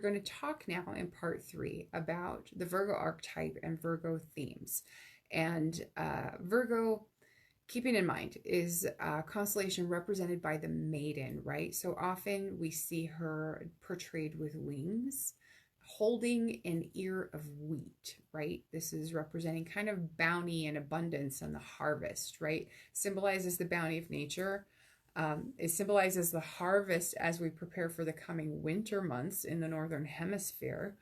we're going to talk now in part 3 about the Virgo archetype and Virgo themes. And Virgo, keeping in mind, is a constellation represented by the maiden, right? So often we see her portrayed with wings, holding an ear of wheat, right? This is representing kind of bounty and abundance and the harvest, right? Symbolizes the bounty of nature. It symbolizes the harvest as we prepare for the coming winter months in the Northern Hemisphere.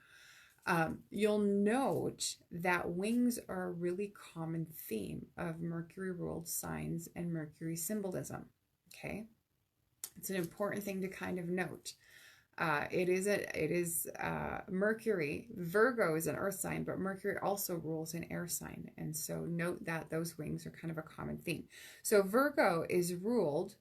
You'll note that wings are a really common theme of Mercury ruled signs and Mercury symbolism. Okay, it's an important thing to kind of note. It is Mercury. Virgo is an earth sign, but Mercury also rules an air sign. And so note that those wings are kind of a common theme. So Virgo is ruled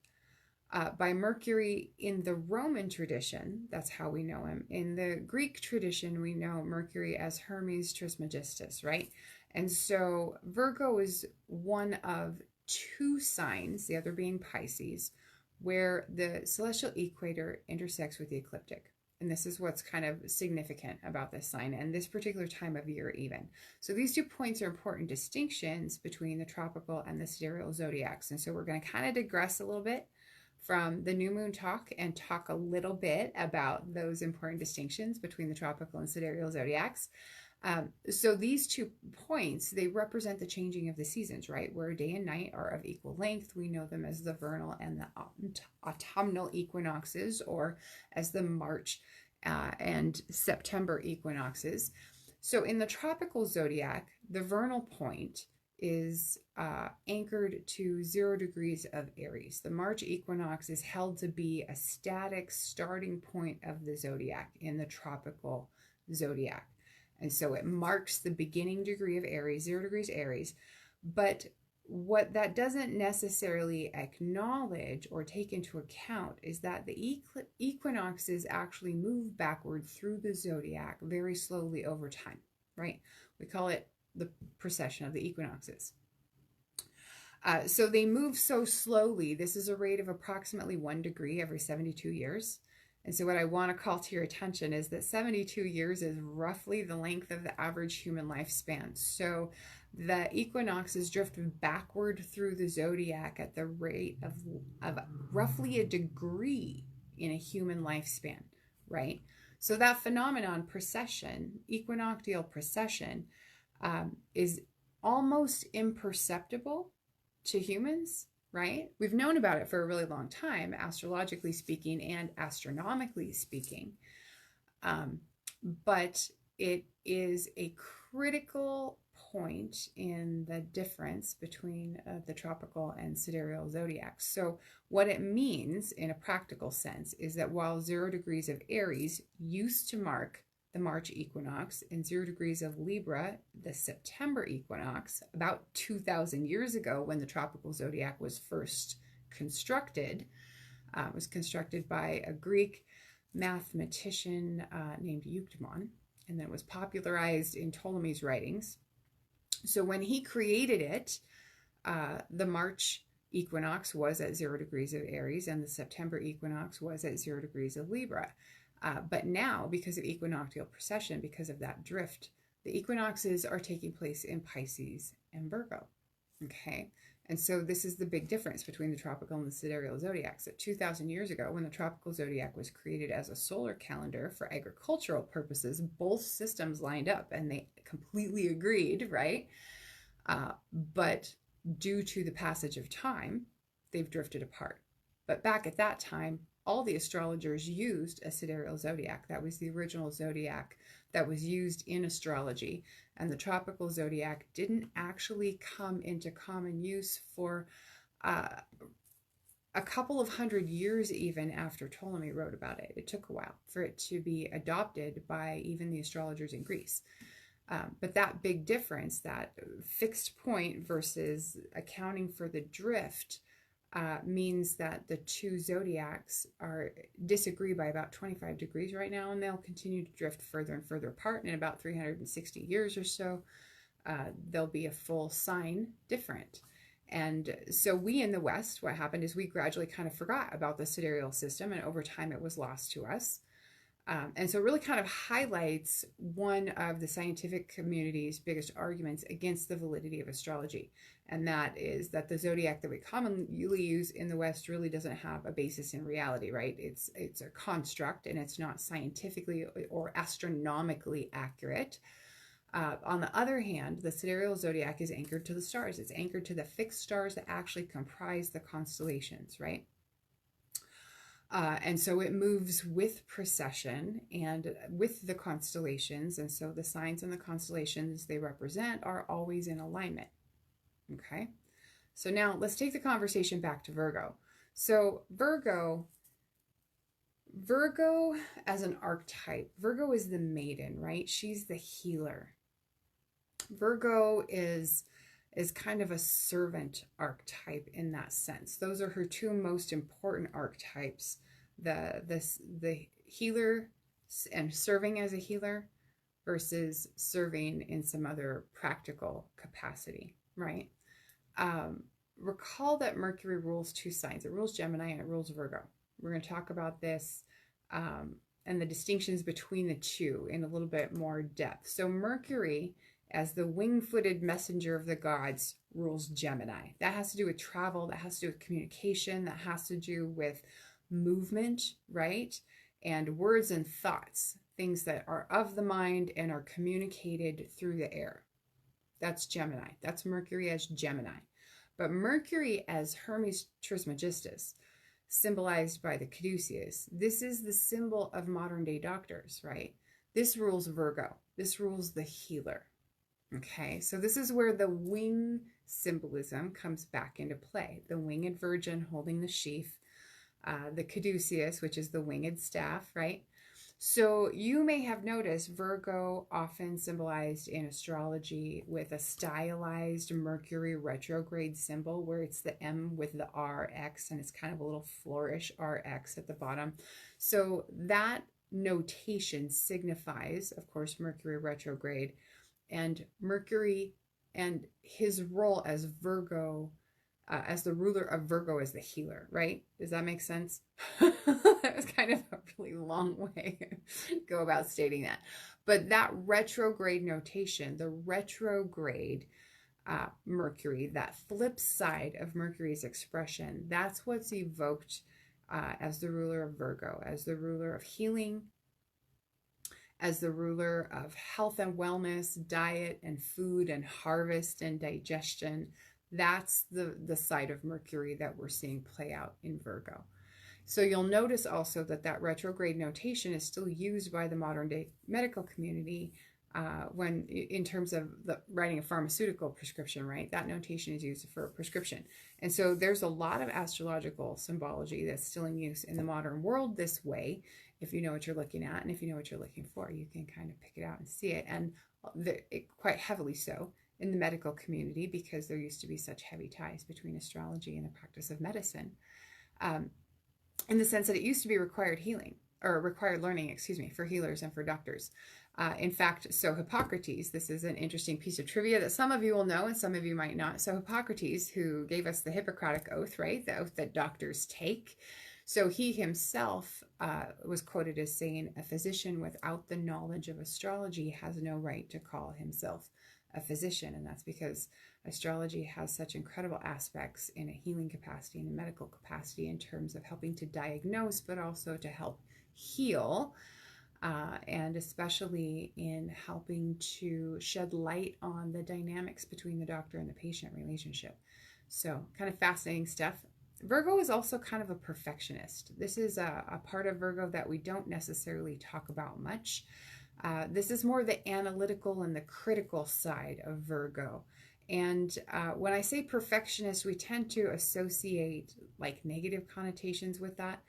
by Mercury in the Roman tradition. That's how we know him. In the Greek tradition, we know Mercury as Hermes Trismegistus, right? And so Virgo is one of 2 signs, the other being Pisces, where the celestial equator intersects with the ecliptic. And this is what's kind of significant about this sign and this particular time of year even. So these 2 points are important distinctions between the tropical and the sidereal zodiacs. And so we're going to kind of digress a little bit from the new moon talk and talk a little bit about those important distinctions between the tropical and sidereal zodiacs. So these 2 points, they represent the changing of the seasons, right? Where day and night are of equal length. We know them as the vernal and the autumnal equinoxes, or as the March and September equinoxes. So in the tropical zodiac, the vernal point is anchored to 0 degrees of Aries. The March equinox is held to be a static starting point of the zodiac in the tropical zodiac. And so it marks the beginning degree of Aries, 0 degrees Aries. But what that doesn't necessarily acknowledge or take into account is that the equinoxes actually move backward through the zodiac very slowly over time, right? We call it the precession of the equinoxes. So they move so slowly. This is a rate of approximately 1 degree every 72 years. And so what I want to call to your attention is that 72 years is roughly the length of the average human lifespan. So the equinoxes drift backward through the zodiac at the rate of roughly 1 degree in a human lifespan, right? So that phenomenon, precession, equinoctial precession, is almost imperceptible to humans, right? We've known about it for a really long time, astrologically speaking and astronomically speaking. But it is a critical point in the difference between the tropical and sidereal zodiacs. So what it means in a practical sense is that while 0 degrees of Aries used to mark the March equinox and 0 degrees of Libra, the September equinox, about 2,000 years ago when the tropical zodiac was first constructed. It was constructed by a Greek mathematician named Euctemon, and then it was popularized in Ptolemy's writings. So when he created it, the March equinox was at 0 degrees of Aries and the September equinox was at 0 degrees of Libra. But now, because of equinoctial precession, because of that drift, the equinoxes are taking place in Pisces and Virgo. Okay, and so this is the big difference between the tropical and the sidereal zodiacs. That 2,000 years ago, when the tropical zodiac was created as a solar calendar for agricultural purposes, both systems lined up and they completely agreed, right? But due to the passage of time, they've drifted apart. But back at that time, all the astrologers used a sidereal zodiac. That was the original zodiac that was used in astrology. And the tropical zodiac didn't actually come into common use for a couple of 100 years even after Ptolemy wrote about it. It took a while for it to be adopted by even the astrologers in Greece. But that big difference, that fixed point versus accounting for the drift, means that the 2 zodiacs disagree by about 25 degrees right now, and they'll continue to drift further and further apart. And in about 360 years or so, there'll be a full sign different. And so we in the West, what happened is we gradually kind of forgot about the sidereal system, and over time it was lost to us. And so it really kind of highlights one of the scientific community's biggest arguments against the validity of astrology. And that is that the zodiac that we commonly use in the West really doesn't have a basis in reality, right? It's a construct, and it's not scientifically or astronomically accurate. On the other hand, the sidereal zodiac is anchored to the stars. It's anchored to the fixed stars that actually comprise the constellations, right? And so it moves with precession and with the constellations. And so the signs and the constellations they represent are always in alignment. Okay. So now let's take the conversation back to Virgo. So Virgo as an archetype, Virgo is the maiden, right? She's the healer. Virgo is kind of a servant archetype in that sense. Those are her two most important archetypes, the healer and serving as a healer versus serving in some other practical capacity, right? Recall that Mercury rules two signs. It rules Gemini and it rules Virgo. We're going to talk about this and the distinctions between the two in a little bit more depth. So Mercury, as the wing-footed messenger of the gods, rules Gemini. That has to do with travel, that has to do with communication, that has to do with movement, right? And words and thoughts, things that are of the mind and are communicated through the air. That's Gemini. That's Mercury as Gemini. But Mercury as Hermes Trismegistus, symbolized by the caduceus, this is the symbol of modern day doctors, right? This rules Virgo. This rules the healer. Okay, so this is where the wing symbolism comes back into play. The winged virgin holding the sheath, the caduceus, which is the winged staff, right? So you may have noticed Virgo often symbolized in astrology with a stylized Mercury retrograde symbol where it's the M with the RX and it's kind of a little flourish RX at the bottom. So that notation signifies, of course, Mercury retrograde and Mercury and his role as Virgo, as the ruler of Virgo as the healer, right? Does that make sense? That was kind of a really long way to go about stating that. But that retrograde notation, the retrograde Mercury, that flip side of Mercury's expression, that's what's evoked as the ruler of Virgo, as the ruler of healing, as the ruler of health and wellness, diet and food and harvest and digestion. That's the side of Mercury that we're seeing play out in Virgo. So you'll notice also that retrograde notation is still used by the modern day medical community when in terms of writing a pharmaceutical prescription, right? That notation is used for a prescription. And so there's a lot of astrological symbology that's still in use in the modern world this way. If you know what you're looking at and if you know what you're looking for, you can kind of pick it out and see it. And quite heavily so in the medical community because there used to be such heavy ties between astrology and the practice of medicine. In the sense that it used to be required learning, for healers and for doctors. In fact, so Hippocrates, this is an interesting piece of trivia that some of you will know and some of you might not. So Hippocrates, who gave us the Hippocratic Oath, right? The oath that doctors take. So he himself was quoted as saying, a physician without the knowledge of astrology has no right to call himself a physician. And that's because astrology has such incredible aspects in a healing capacity and a medical capacity in terms of helping to diagnose, but also to help heal, and especially in helping to shed light on the dynamics between the doctor and the patient relationship. So kind of fascinating stuff. Virgo is also kind of a perfectionist. This is a part of Virgo that we don't necessarily talk about much. This is more the analytical and the critical side of Virgo. And when I say perfectionist, we tend to associate like negative connotations with that.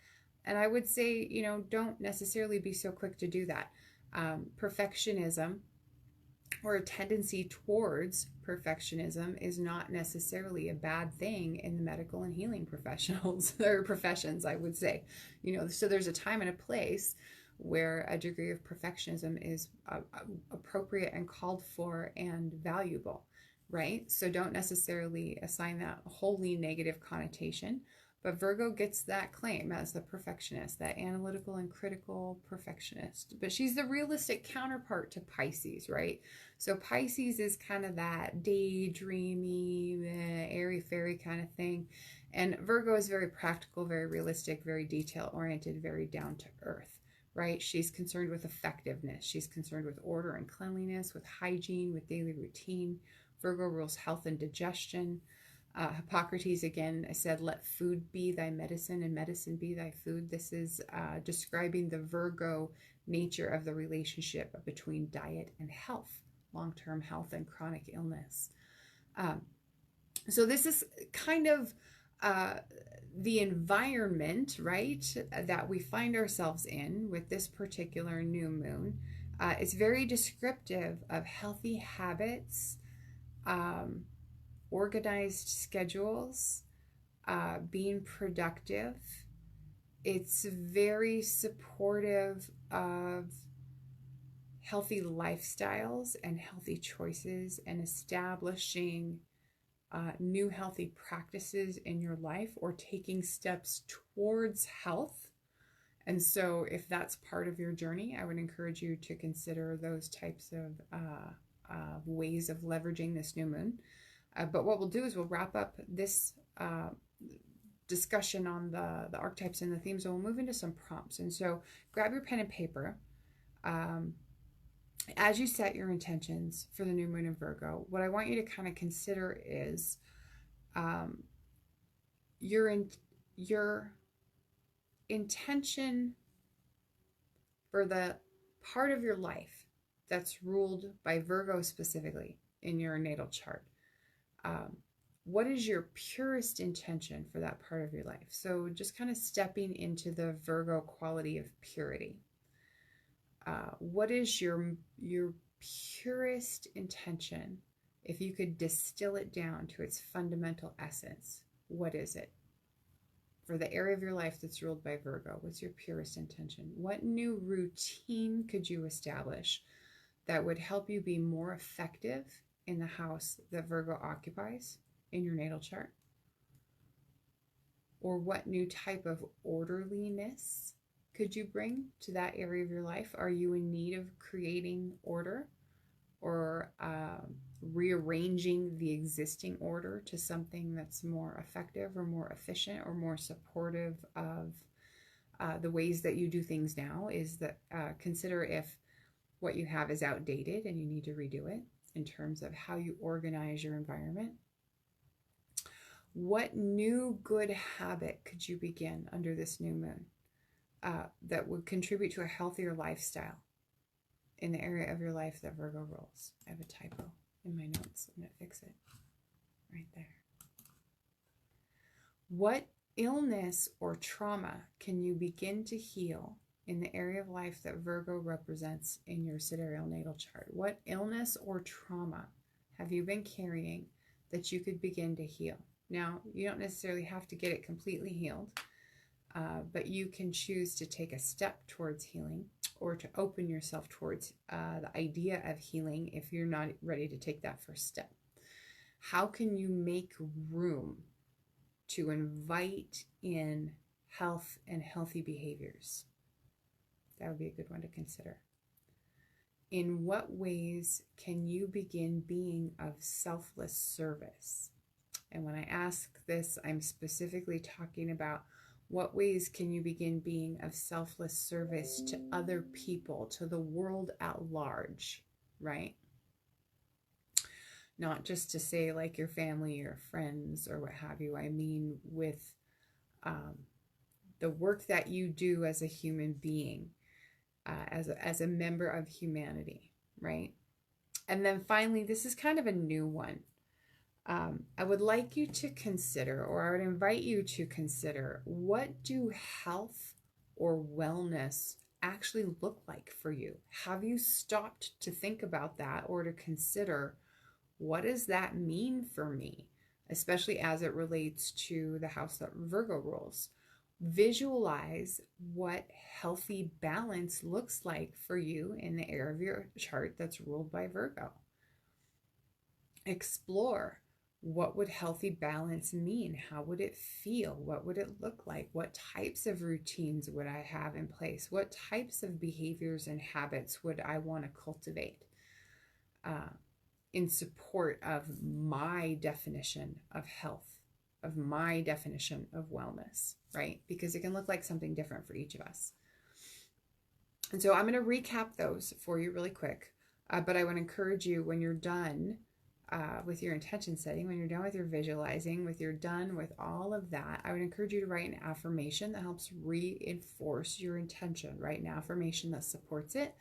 And I would say, don't necessarily be so quick to do that. Perfectionism or a tendency towards perfectionism is not necessarily a bad thing in the medical and healing professionals or professions, I would say. So there's a time and a place where a degree of perfectionism is appropriate and called for and valuable, right? So don't necessarily assign that wholly negative connotation, But Virgo gets that claim as the perfectionist, that analytical and critical perfectionist. But she's the realistic counterpart to Pisces, right? So Pisces is kind of that daydreamy, airy-fairy kind of thing. And Virgo is very practical, very realistic, very detail-oriented, very down-to-earth, right? She's concerned with effectiveness. She's concerned with order and cleanliness, with hygiene, with daily routine. Virgo rules health and digestion. Hippocrates, again, I said, let food be thy medicine and medicine be thy food. This is describing the Virgo nature of the relationship between diet and health, long-term health and chronic illness. So this is kind of the environment, right, that we find ourselves in with this particular new moon. It's very descriptive of healthy habits, organized schedules, being productive. It's very supportive of healthy lifestyles and healthy choices and establishing new healthy practices in your life or taking steps towards health. And so if that's part of your journey, I would encourage you to consider those types of ways of leveraging this new moon. But what we'll do is we'll wrap up this discussion on the archetypes and the themes, and we'll move into some prompts. And so grab your pen and paper. As you set your intentions for the new moon in Virgo, what I want you to kind of consider is your intention for the part of your life that's ruled by Virgo specifically in your natal chart. What is your purest intention for that part of your life? So just kind of stepping into the Virgo quality of purity. What is your purest intention? If you could distill it down to its fundamental essence, what is it? For the area of your life that's ruled by Virgo, what's your purest intention? What new routine could you establish that would help you be more effective in the house that Virgo occupies in your natal chart? Or what new type of orderliness could you bring to that area of your life? Are you in need of creating order or rearranging the existing order to something that's more effective or more efficient or more supportive of the ways that you do things now? Is that consider if what you have is outdated and you need to redo it in terms of how you organize your environment. What new good habit could you begin under this new moon that would contribute to a healthier lifestyle in the area of your life that Virgo rules? I have a typo in my notes. I'm going to fix it right there. What illness or trauma can you begin to heal in the area of life that Virgo represents in your sidereal natal chart? What illness or trauma have you been carrying that you could begin to heal? Now, you don't necessarily have to get it completely healed, but you can choose to take a step towards healing or to open yourself towards the idea of healing if you're not ready to take that first step. How can you make room to invite in health and healthy behaviors? That would be a good one to consider. In what ways can you begin being of selfless service? And when I ask this, I'm specifically talking about what ways can you begin being of selfless service to other people, to the world at large, right? Not just to say like your family or friends or what have you. I mean with the work that you do as a human being, as a member of humanity, right? And then finally, this is kind of a new one. I would like you to consider, or I would invite you to consider, what do health or wellness actually look like for you? Have you stopped to think about that or to consider, what does that mean for me, especially as it relates to the house that Virgo rules? Visualize what healthy balance looks like for you in the area of your chart that's ruled by Virgo. Explore What would healthy balance mean? How would it feel? What would it look like? What types of routines would I have in place? What types of behaviors and habits would I want to cultivate in support of my definition of health, of my definition of wellness, right? Because it can look like something different for each of us. And so I'm going to recap those for you really quick. But I would encourage you, when you're done with your intention setting, when you're done with your visualizing, when you're done with all of that, I would encourage you to write an affirmation that helps reinforce your intention. Write an affirmation that supports it.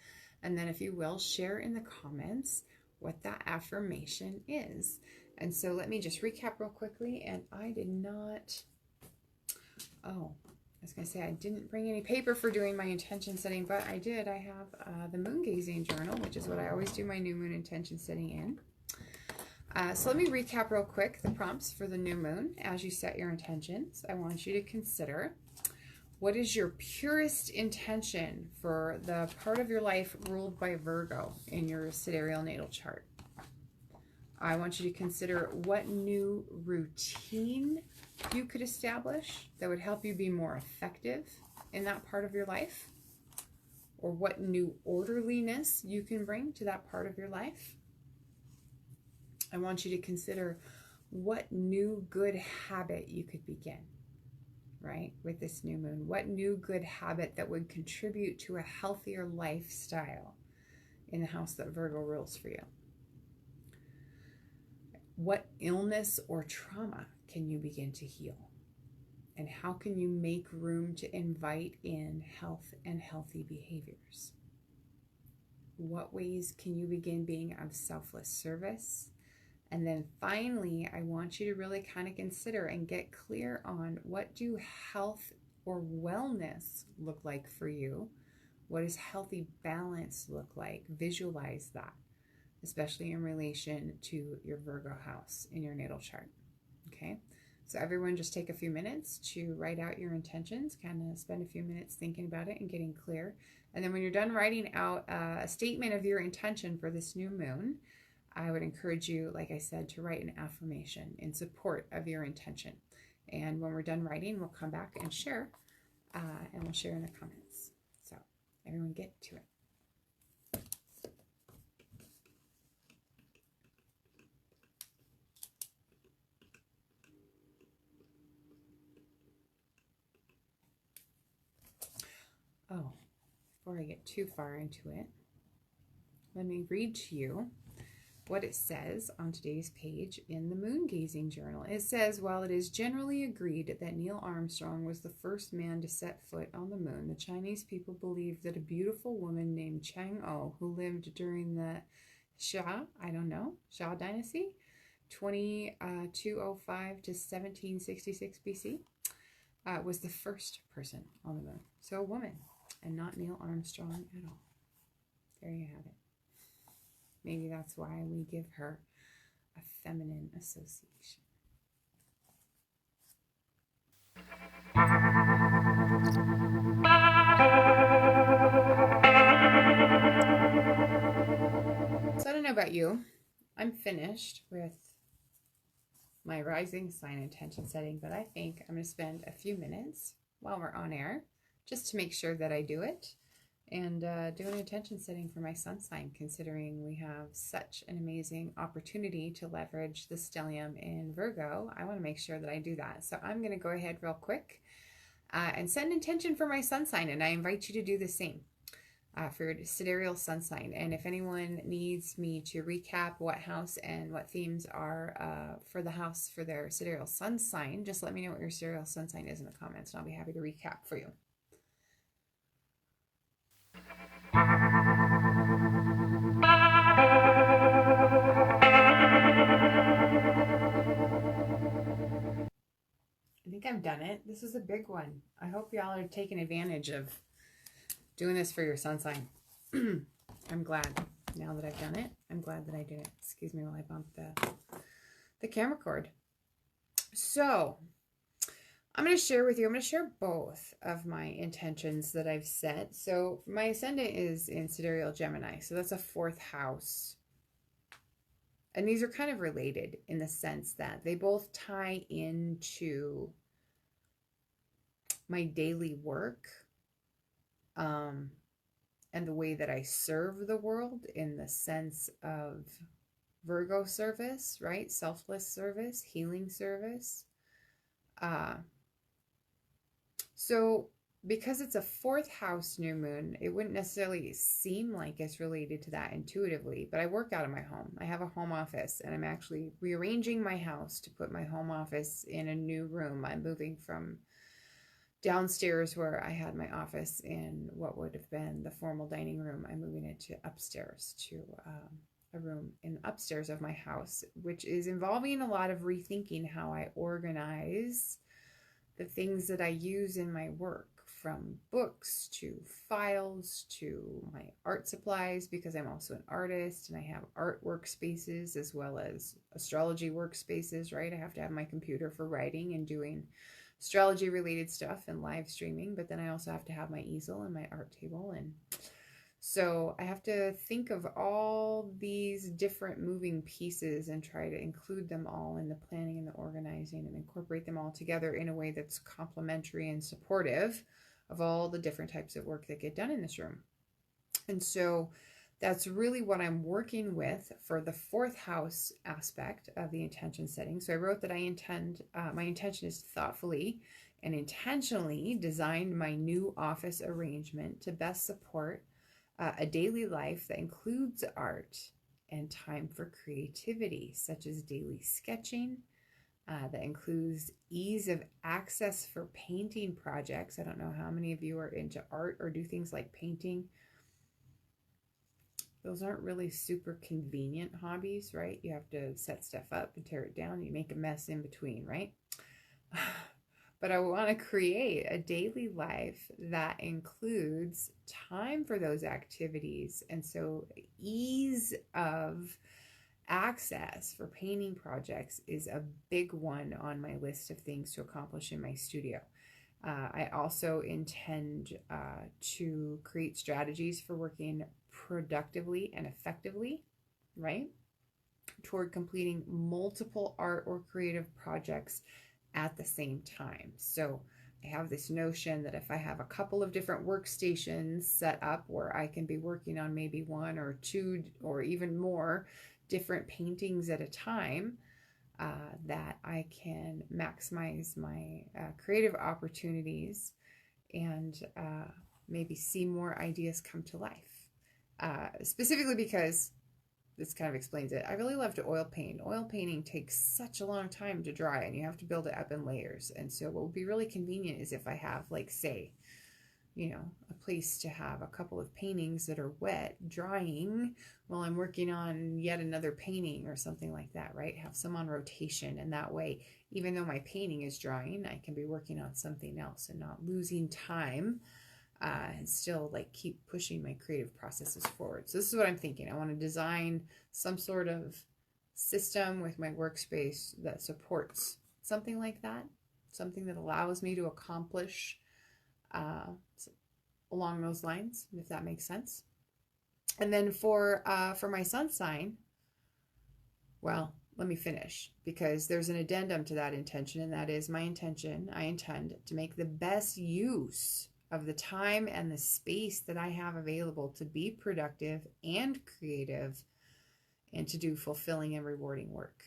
And then, if you will, share in the comments what that affirmation is. And so let me just recap real quickly. And I did not, I was going to say I didn't bring any paper for doing my intention setting, but I did. I have the moon gazing journal, which is what I always do my new moon intention setting in. So let me recap real quick the prompts for the new moon. As you set your intentions, I want you to consider, what is your purest intention for the part of your life ruled by Virgo in your sidereal natal chart? I want you to consider what new routine you could establish that would help you be more effective in that part of your life, or what new orderliness you can bring to that part of your life. I want you to consider what new good habit you could begin, right, with this new moon. What new good habit that would contribute to a healthier lifestyle in the house that Virgo rules for you. What illness or trauma can you begin to heal? And how can you make room to invite in health and healthy behaviors? What ways can you begin being of selfless service? And then finally, I want you to really kind of consider and get clear on, what do health or wellness look like for you? What does healthy balance look like? Visualize that, especially in relation to your Virgo house in your natal chart. Okay, so everyone just take a few minutes to write out your intentions, kind of spend a few minutes thinking about it and getting clear. And then when you're done writing out a statement of your intention for this new moon, I would encourage you, like I said, to write an affirmation in support of your intention. And when we're done writing, we'll come back and share, and we'll share in the comments. So everyone get to it. Oh, before I get too far into it, let me read to you what it says on today's page in the moon gazing journal. It says, while it is generally agreed that Neil Armstrong was the first man to set foot on the moon, the Chinese people believe that a beautiful woman named Chang'o, who lived during the Xia dynasty, 2205 to 1766 BC, was the first person on the moon. So a woman, and not Neil Armstrong at all. There you have it. Maybe that's why we give her a feminine association. So I don't know about you. I'm finished with my rising sign intention setting, but I think I'm going to spend a few minutes while we're on air just to make sure that I do it, and do an intention setting for my sun sign, considering we have such an amazing opportunity to leverage the stellium in Virgo. I want to make sure that I do that. So I'm going to go ahead real quick and set an intention for my sun sign, and I invite you to do the same for your sidereal sun sign. And if anyone needs me to recap what house and what themes are for the house for their sidereal sun sign, just let me know what your sidereal sun sign is in the comments, and I'll be happy to recap for you. I think I've done it. This is a big one. I hope y'all are taking advantage of doing this for your sun sign. I'm glad now that I've done it. I'm glad that I did it. Excuse me while I bump the camera cord. So I'm going to share with you, I'm going to share both of my intentions that I've set. So my ascendant is in Sidereal Gemini. So that's a 4th house And these are kind of related in the sense that they both tie into my daily work, and the way that I serve the world in the sense of Virgo service, right? Selfless service, healing service. So because it's a fourth house new moon, it wouldn't necessarily seem like it's related to that intuitively, but I work out of my home. I have a home office, and I'm actually rearranging my house to put my home office in a new room. I'm moving from downstairs where I had my office in what would have been the formal dining room. I'm moving it to upstairs to a room in upstairs of my house, which is involving a lot of rethinking how I organize the things that I use in my work, from books to files to my art supplies, because I'm also an artist and I have art workspaces as well as astrology workspaces, right? I have to have my computer for writing and doing astrology related stuff and live streaming, but then I also have to have my easel and my art table. And so I have to think of all these different moving pieces and try to include them all in the planning and the organizing and incorporate them all together in a way that's complementary and supportive of all the different types of work that get done in this room. And so that's really what I'm working with for the fourth house aspect of the intention setting. So I wrote that my intention is thoughtfully and intentionally design my new office arrangement to best support a daily life that includes art and time for creativity, such as daily sketching, that includes ease of access for painting projects. I don't know how many of you are into art or do things like painting. Those aren't really super convenient hobbies, right? You have to set stuff up and tear it down. You make a mess in between, right? But I want to create a daily life that includes time for those activities. And so ease of access for painting projects is a big one on my list of things to accomplish in my studio. I also intend to create strategies for working productively and effectively, right? Toward completing multiple art or creative projects at the same time. So I have this notion that if I have a couple of different workstations set up where I can be working on maybe one or two or even more different paintings at a time, that I can maximize my creative opportunities and maybe see more ideas come to life. Specifically because this kind of explains it. I really love to oil paint. Oil painting takes such a long time to dry, and you have to build it up in layers. And so what would be really convenient is if I have, like, say, a place to have a couple of paintings that are wet, drying, while I'm working on yet another painting or something like that, right? Have some on rotation. And that way, even though my painting is drying, I can be working on something else and not losing time. And still keep pushing my creative processes forward. So this is what I'm thinking. I want to design some sort of system with my workspace that supports something like that, something that allows me to accomplish along those lines, if that makes sense. And then for my sun sign, well, let me finish, because there's an addendum to that intention, and that is my intention. I intend to make the best use of the time and the space that I have available to be productive and creative and to do fulfilling and rewarding work,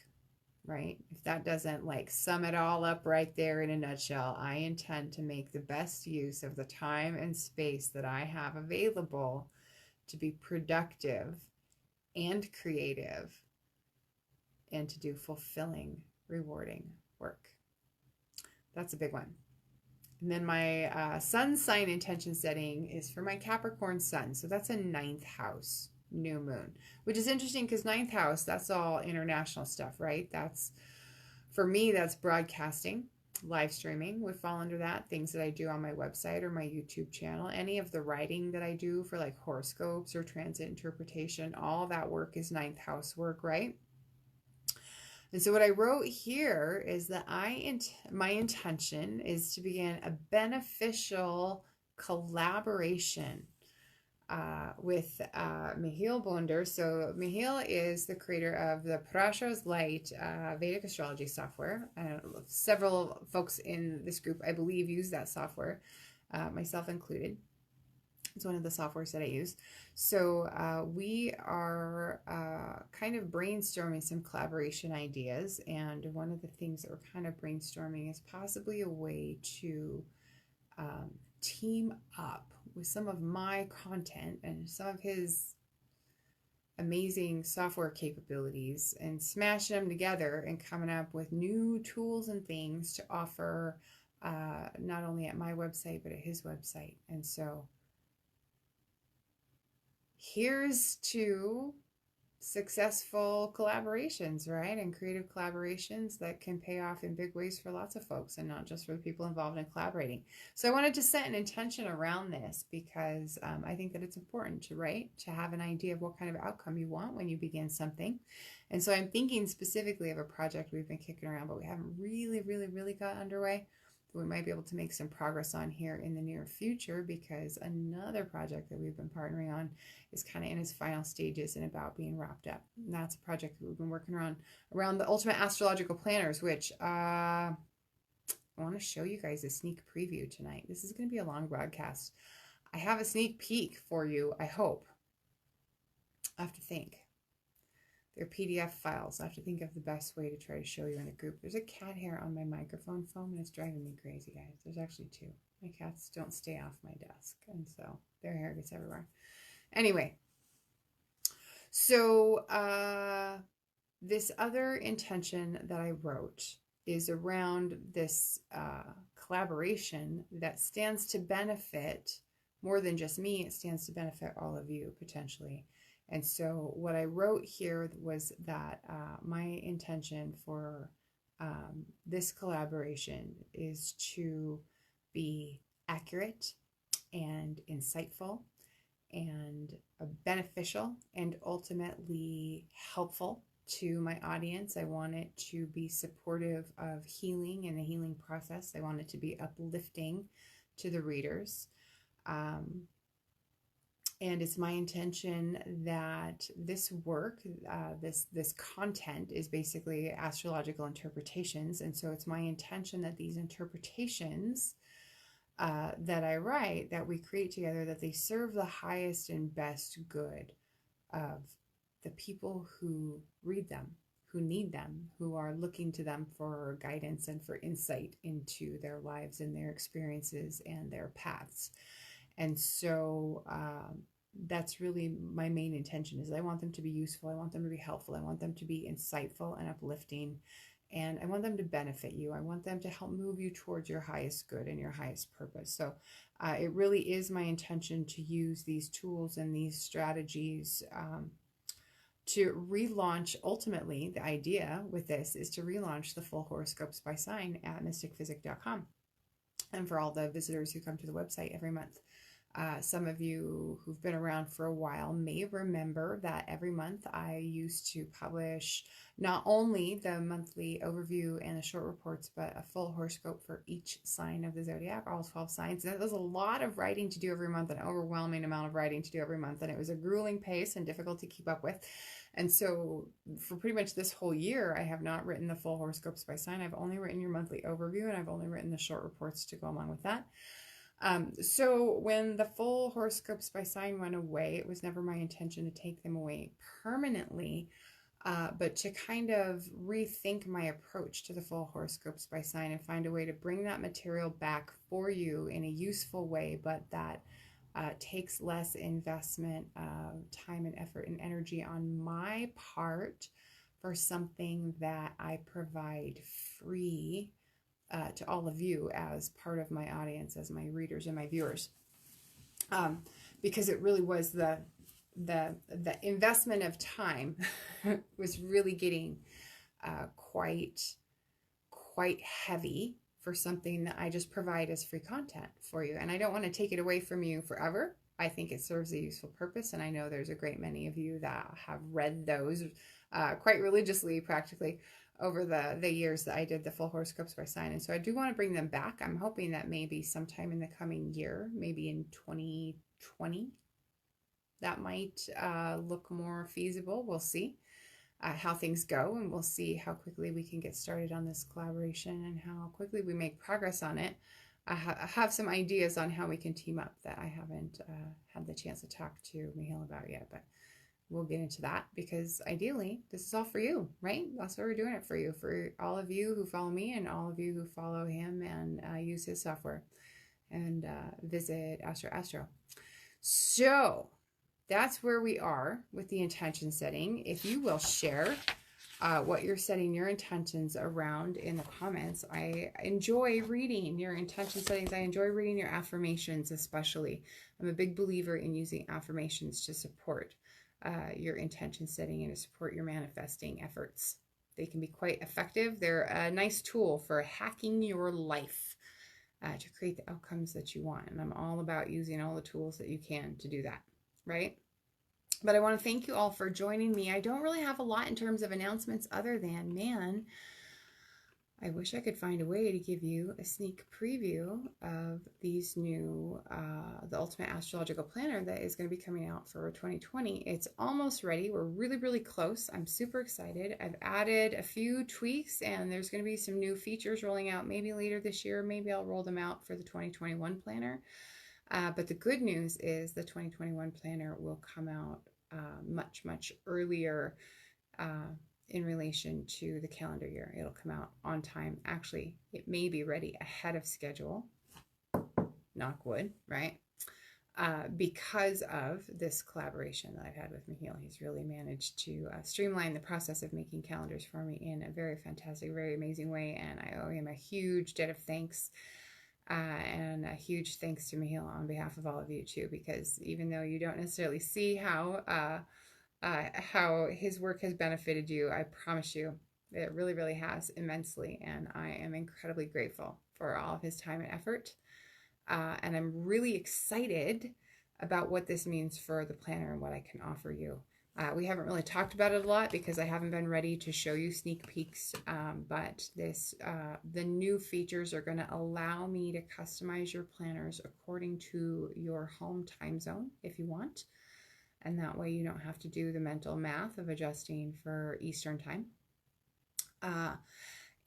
right? If that doesn't sum it all up right there in a nutshell, I intend to make the best use of the time and space that I have available to be productive and creative and to do fulfilling, rewarding work. That's a big one. And then my sun sign intention setting is for my Capricorn sun. So that's a 9th house new moon, which is interesting because 9th house, that's all international stuff, right? That's, for me, that's broadcasting. Live streaming would fall under that. Things that I do on my website or my YouTube channel. Any of the writing that I do for horoscopes or transit interpretation, all that work is 9th house work, right? And so what I wrote here is that my intention is to begin a beneficial collaboration with Mihail Bonder. So Mihail is the creator of the Parashas Light Vedic astrology software. Several folks in this group, I believe, use that software, myself included. It's one of the softwares that I use. So we are kind of brainstorming some collaboration ideas. And one of the things that we're kind of brainstorming is possibly a way to team up with some of my content and some of his amazing software capabilities and smashing them together and coming up with new tools and things to offer not only at my website but at his website. And so here's to successful collaborations, right? And creative collaborations that can pay off in big ways for lots of folks and not just for the people involved in collaborating. So I wanted to set an intention around this because I think that it's important to have an idea of what kind of outcome you want when you begin something. And so I'm thinking specifically of a project we've been kicking around, but we haven't really got underway. We might be able to make some progress on here in the near future, because another project that we've been partnering on is kind of in its final stages and about being wrapped up. And that's a project that we've been working on around the ultimate astrological planners, which I want to show you guys a sneak preview tonight. This is going to be a long broadcast. I have a sneak peek for you, I hope. I have to think. They're PDF files. I have to think of the best way to try to show you in a group. There's a cat hair on my microphone foam and it's driving me crazy, guys. There's actually two. My cats don't stay off my desk, and so their hair gets everywhere. Anyway, so this other intention that I wrote is around this collaboration that stands to benefit more than just me. It stands to benefit all of you potentially. And so what I wrote here was that my intention for this collaboration is to be accurate and insightful and beneficial and ultimately helpful to my audience. I want it to be supportive of healing and the healing process. I want it to be uplifting to the readers. And it's my intention that this work, this content is basically astrological interpretations. And so it's my intention that these interpretations that I write, that we create together, that they serve the highest and best good of the people who read them, who need them, who are looking to them for guidance and for insight into their lives and their experiences and their paths. And so that's really my main intention, is I want them to be useful. I want them to be helpful. I want them to be insightful and uplifting. And I want them to benefit you. I want them to help move you towards your highest good and your highest purpose. So it really is my intention to use these tools and these strategies to relaunch. Ultimately, the idea with this is to relaunch the full horoscopes by sign at mystickphysick.com. And for all the visitors who come to the website every month. Some of you who've been around for a while may remember that every month I used to publish not only the monthly overview and the short reports, but a full horoscope for each sign of the zodiac, all 12 signs. And that was a lot of writing to do every month, an overwhelming amount of writing to do every month. And it was a grueling pace and difficult to keep up with. And so for pretty much this whole year, I have not written the full horoscopes by sign. I've only written your monthly overview, and I've only written the short reports to go along with that. So when the full horoscopes by sign went away, it was never my intention to take them away permanently, but to kind of rethink my approach to the full horoscopes by sign and find a way to bring that material back for you in a useful way, but that takes less investment of time and effort and energy on my part for something that I provide free to all of you as part of my audience, as my readers and my viewers, because it really was the investment of time was really getting quite heavy for something that I just provide as free content for you. And I don't want to take it away from you forever. I think it serves a useful purpose, and I know there's a great many of you that have read those quite religiously, practically, over the years that I did the full horoscopes by sign. And so I do want to bring them back. I'm hoping that maybe sometime in the coming year, maybe in 2020, that might look more feasible. We'll see how things go, and we'll see how quickly we can get started on this collaboration and how quickly we make progress on it. I have some ideas on how we can team up that I haven't had the chance to talk to Mihail about yet, but we'll get into that, because ideally this is all for you, right? That's why we're doing it, for you, for all of you who follow me and all of you who follow him and use his software and visit Astro. So that's where we are with the intention setting. If you will share what you're setting your intentions around in the comments. I enjoy reading your intention settings. I enjoy reading your affirmations, especially. I'm a big believer in using affirmations to support your intention setting and to support your manifesting efforts. They can be quite effective. They're a nice tool for hacking your life to create the outcomes that you want. And I'm all about using all the tools that you can to do that, right? But I want to thank you all for joining me. I don't really have a lot in terms of announcements other than, man, I wish I could find a way to give you a sneak preview of these new, the Ultimate Astrological Planner that is going to be coming out for 2020. It's almost ready. We're really, really close. I'm super excited. I've added a few tweaks, and there's going to be some new features rolling out maybe later this year. Maybe I'll roll them out for the 2021 planner. But the good news is the 2021 planner will come out much, much earlier in relation to the calendar year. It'll come out on time. Actually, it may be ready ahead of schedule, knock wood, right? Because of this collaboration that I've had with Mihail. He's really managed to streamline the process of making calendars for me in a very fantastic, very amazing way, and I owe him a huge debt of thanks. And a huge thanks to Mihail on behalf of all of you too, because even though you don't necessarily see how his work has benefited you, I promise you it really, really has immensely, and I am incredibly grateful for all of his time and effort. And I'm really excited about what this means for the planner and what I can offer you. We haven't really talked about it a lot because I haven't been ready to show you sneak peeks, but the new features are going to allow me to customize your planners according to your home time zone if you want. And that way you don't have to do the mental math of adjusting for Eastern time.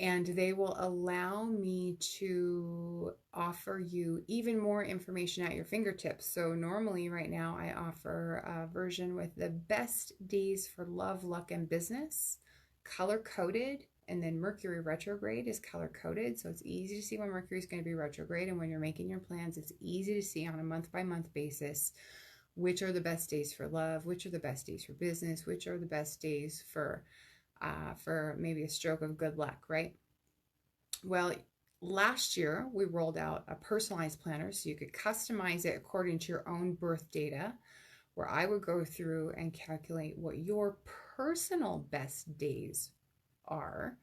And they will allow me to offer you even more information at your fingertips. So normally right now I offer a version with the best days for love, luck, and business, color-coded, and then Mercury retrograde is color-coded. So it's easy to see when Mercury is going to be retrograde, and when you're making your plans, it's easy to see on a month-by-month basis which are the best days for love, which are the best days for business, which are the best days for maybe a stroke of good luck, right? Well, last year we rolled out a personalized planner so you could customize it according to your own birth data, where I would go through and calculate what your personal best days are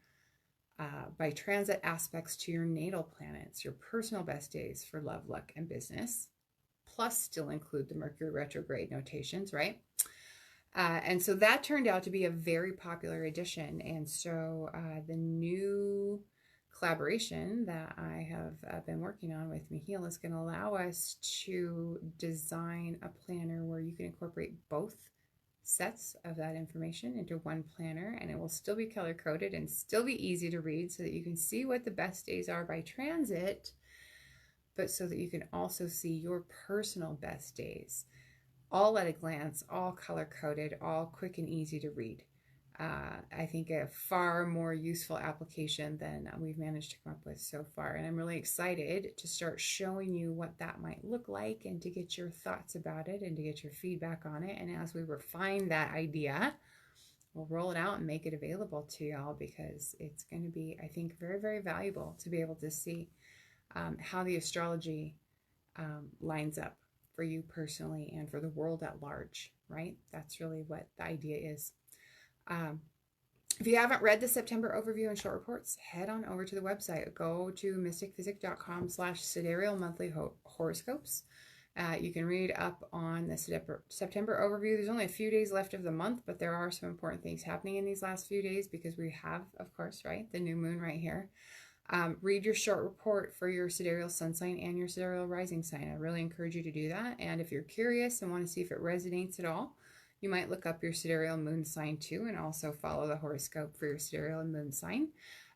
by transit aspects to your natal planets, your personal best days for love, luck, and business, plus still include the Mercury retrograde notations, right? And so that turned out to be a very popular addition. And so the new collaboration that I have been working on with Mihail is going to allow us to design a planner where you can incorporate both sets of that information into one planner, and it will still be color coded and still be easy to read so that you can see what the best days are by transit, but so that you can also see your personal best days, all at a glance, all color-coded, all quick and easy to read. I think a far more useful application than we've managed to come up with so far. And I'm really excited to start showing you what that might look like and to get your thoughts about it and to get your feedback on it. And as we refine that idea, we'll roll it out and make it available to y'all, because it's going to be, I think, very, very valuable to be able to see how the astrology lines up for you personally and for the world at large, right? That's really what the idea is. If you haven't read the September overview and short reports, head on over to the website. Go to mystickphysick.com/sidereal monthly horoscopes. You can read up on the September overview. There's only a few days left of the month, but there are some important things happening in these last few days because we have, of course, right, the new moon right here. Read your short report for your sidereal sun sign and your sidereal rising sign. I really encourage you to do that. And if you're curious and want to see if it resonates at all, you might look up your sidereal moon sign too, and also follow the horoscope for your sidereal and moon sign.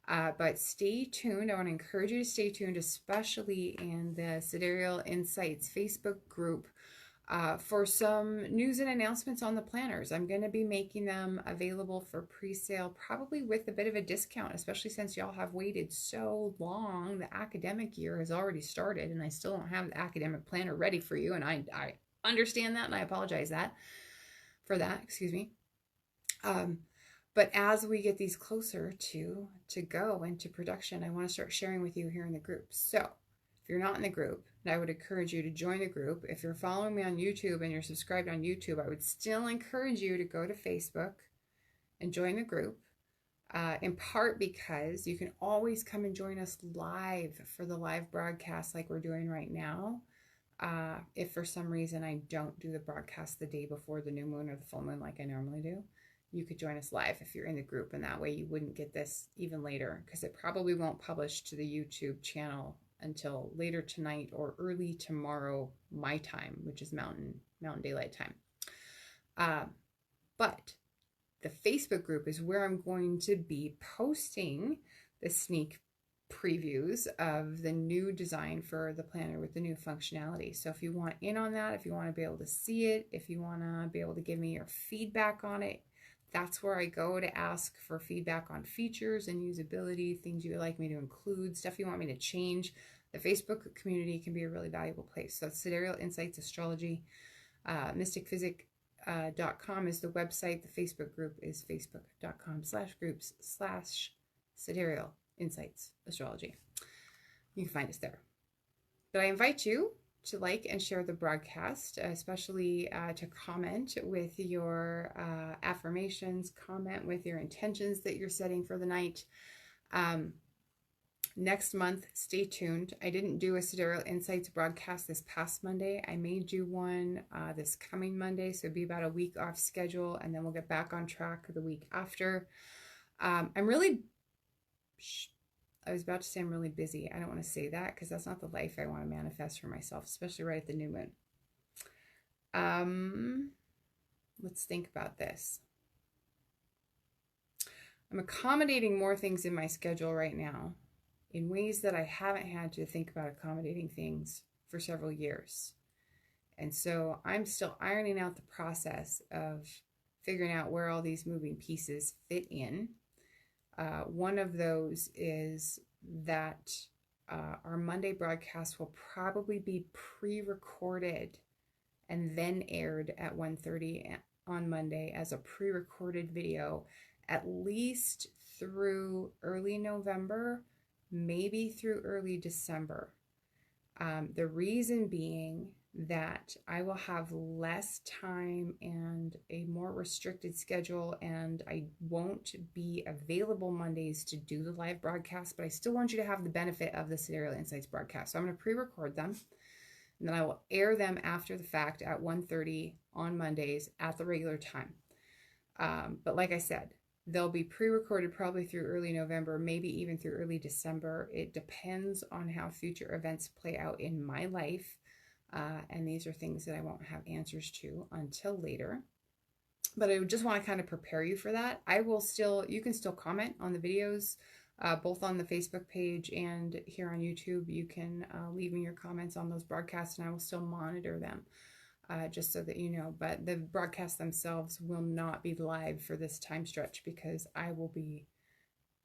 But stay tuned. I want to encourage you to stay tuned, especially in the Sidereal Insights Facebook group, for some news and announcements on the planners. I'm going to be making them available for pre-sale, probably with a bit of a discount, especially since y'all have waited so long. The academic year has already started, and I still don't have the academic planner ready for you, and I understand that, and I apologize for that, excuse me. But as we get these closer to go into production, I want to start sharing with you here in the group. So if you're not in the group, I would encourage you to join the group. If you're following me on YouTube and you're subscribed on YouTube, I would still encourage you to go to Facebook and join the group, in part because you can always come and join us live for the live broadcast like we're doing right now. If for some reason I don't do the broadcast the day before the new moon or the full moon like I normally do, you could join us live if you're in the group, and that way you wouldn't get this even later, because it probably won't publish to the YouTube channel until later tonight or early tomorrow my time, which is Mountain Daylight Time. But the Facebook group is where I'm going to be posting the sneak previews of the new design for the planner with the new functionality. So if you want in on that, if you want to be able to see it, if you want to be able to give me your feedback on it, that's where I go to ask for feedback on features and usability, things you would like me to include, stuff you want me to change. The Facebook community can be a really valuable place. So Sidereal Insights Astrology, Mystick Physick.com is the website. The Facebook group is facebook.com/groups/Sidereal Insights Astrology. You can find us there. But I invite you to like and share the broadcast, especially to comment with your affirmations, comment with your intentions that you're setting for the night. Next month, stay tuned. I didn't do a Sidereal Insights broadcast this past Monday. I may do one this coming Monday, so it'll be about a week off schedule, and then we'll get back on track the week after. I was about to say I'm really busy. I don't want to say that because that's not the life I want to manifest for myself, especially right at the new moon. Let's think about this. I'm accommodating more things in my schedule right now in ways that I haven't had to think about accommodating things for several years. And so I'm still ironing out the process of figuring out where all these moving pieces fit in. One of those is that our Monday broadcast will probably be pre-recorded and then aired at 1:30 on Monday as a pre-recorded video, at least through early November, maybe through early December. The reason being that I will have less time and a more restricted schedule, and I won't be available Mondays to do the live broadcast, but I still want you to have the benefit of the Sidereal Insights broadcast. So I'm going to pre-record them, and then I will air them after the fact at 1:30 on Mondays at the regular time. But like I said, they'll be pre-recorded probably through early November, maybe even through early December. It depends on how future events play out in my life. And these are things that I won't have answers to until later. But I just want to kind of prepare you for that. You can still comment on the videos, both on the Facebook page and here on YouTube. You can leave me your comments on those broadcasts, and I will still monitor them, just so that you know. But the broadcasts themselves will not be live for this time stretch because I will be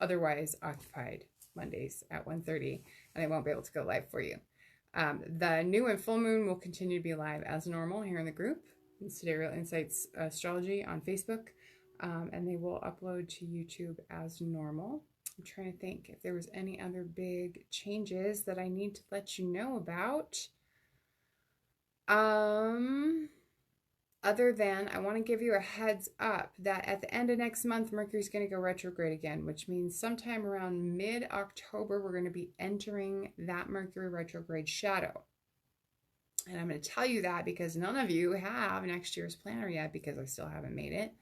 otherwise occupied Mondays at 1:30, and I won't be able to go live for you. The new and full moon will continue to be live as normal here in the group, in Sidereal Insights Astrology on Facebook, and they will upload to YouTube as normal. I'm trying to think if there was any other big changes that I need to let you know about. Other than I want to give you a heads up that at the end of next month, Mercury's going to go retrograde again, which means sometime around mid-October, we're going to be entering that Mercury retrograde shadow. And I'm going to tell you that because none of you have next year's planner yet, because I still haven't made it.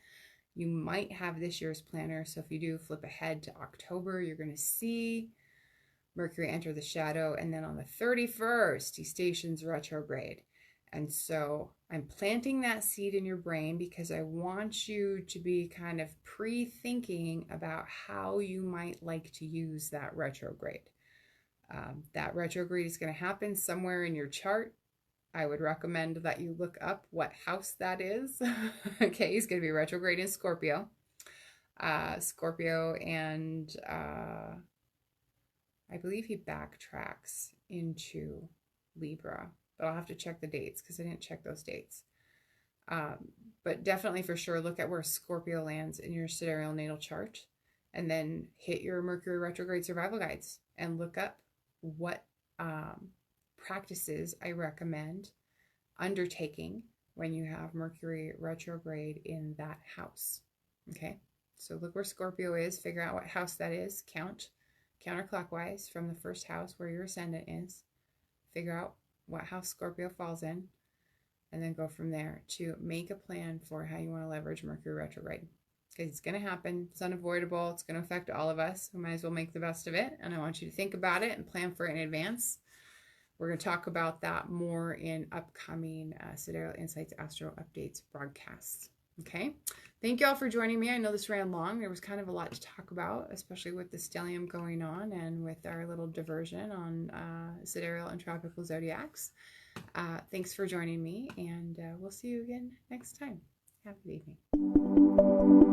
You might have this year's planner. So if you do flip ahead to October, you're going to see Mercury entered the shadow, and then on the 31st, he stations retrograde. And so I'm planting that seed in your brain because I want you to be kind of pre-thinking about how you might like to use that retrograde. That retrograde is going to happen somewhere in your chart. I would recommend that you look up what house that is. Okay, he's going to be retrograde in Scorpio. Scorpio, and I believe he backtracks into Libra, but I'll have to check the dates because I didn't check those dates. But definitely for sure, look at where Scorpio lands in your sidereal natal chart, and then hit your Mercury retrograde survival guides and look up what practices I recommend undertaking when you have Mercury retrograde in that house. Okay, so look where Scorpio is, figure out what house that is, count counterclockwise from the first house where your ascendant is, figure out what house Scorpio falls in, and then go from there to make a plan for how you want to leverage Mercury retrograde. Because it's going to happen. It's unavoidable. It's going to affect all of us. We might as well make the best of it. And I want you to think about it and plan for it in advance. We're going to talk about that more in upcoming Sidereal Insights Astro Updates broadcasts. Okay. Thank you all for joining me. I know this ran long. There was kind of a lot to talk about, especially with the stellium going on and with our little diversion on sidereal and tropical zodiacs. Thanks for joining me, and we'll see you again next time. Have a good evening.